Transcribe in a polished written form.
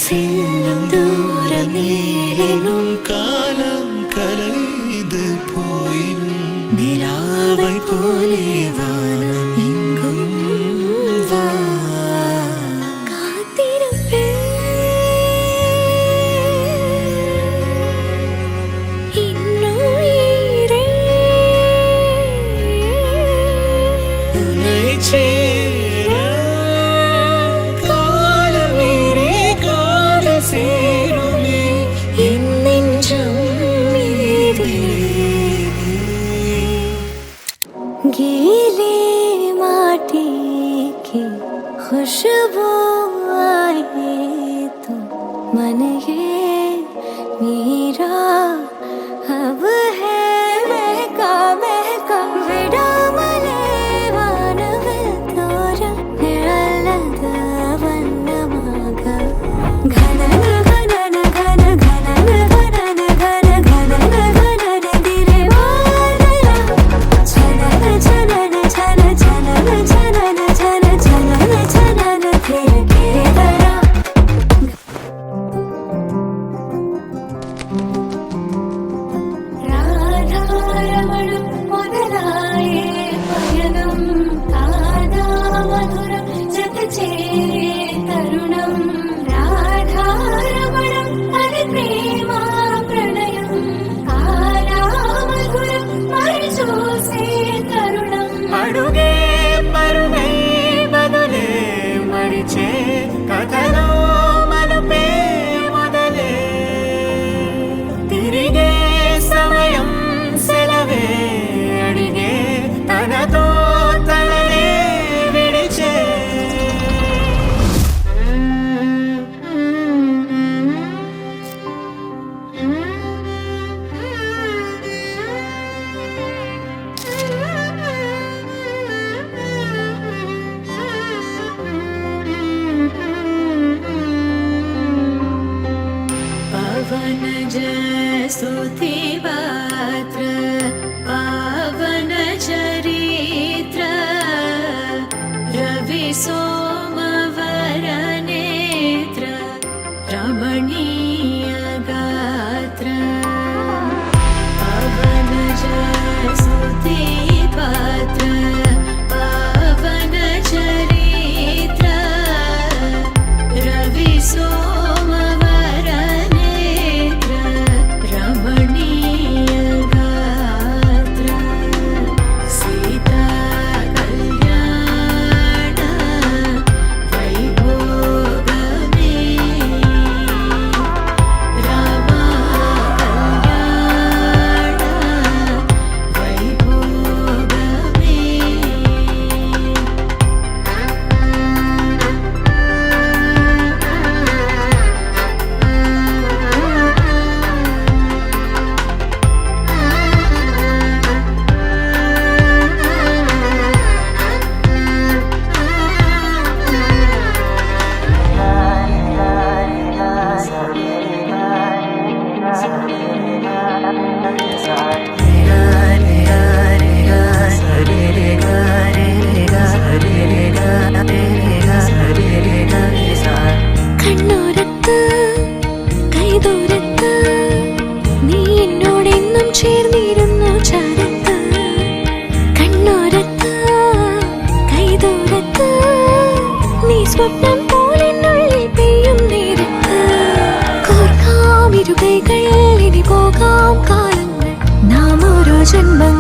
செல்லும் தூரமேனும் காலம் கலைந்து போயினும் நிலாவை போலே வானம் எங்கும் வா गीले माटी की खुशबू आए तो मन ये मेरा अब है महका महका विड़ा मले वानवल तोरा निरलद वन्नमाग घनन घनन घन घनन घनन घन घनन घनन दिरे वादला छनन छनन छन छनन छनन छन छनन छनन फिर केदरा राधारमणं मोदलाये पयनं कादा मधुरं जगचेरे तरुणं राधारमणं हरिप्रेमा प्रणयं कादा मधुरं मरिचूसे तरुणं अडुगे परुगे बदले मरिचे कथलो मलपे मोदले तिरिगे समयं सेलवे अडिगे तनतो तलने विडिचे पवन जस्तुति पात्र पावन चरित्र रवि सोमवर नेत्र रमणीय गात्र पवन जस्तुति पात्र पावन चरित्र रवि सोमवर नेत्र रमणीय गात्र सीता कल्याण वैभोगमे रामा कल्याण वैभोगमे കണ്ണോരത്ത് കൈദൂരത്ത് നീ എന്നോടെന്നും ചേർന്നിരുന്നു ചാരത്ത് കണ്ണോരത്ത് കൈദൂരത്ത് നീ സ്വപ്നം പോലെന്നുള്ളിൽ പെയ്യും നേരത്ത് കോർക്കാം ഇരുകൈകൾ ഇനി പോകാം കാലങ്ങൾ നാം ഓരോ ജന്മങ്ങൾ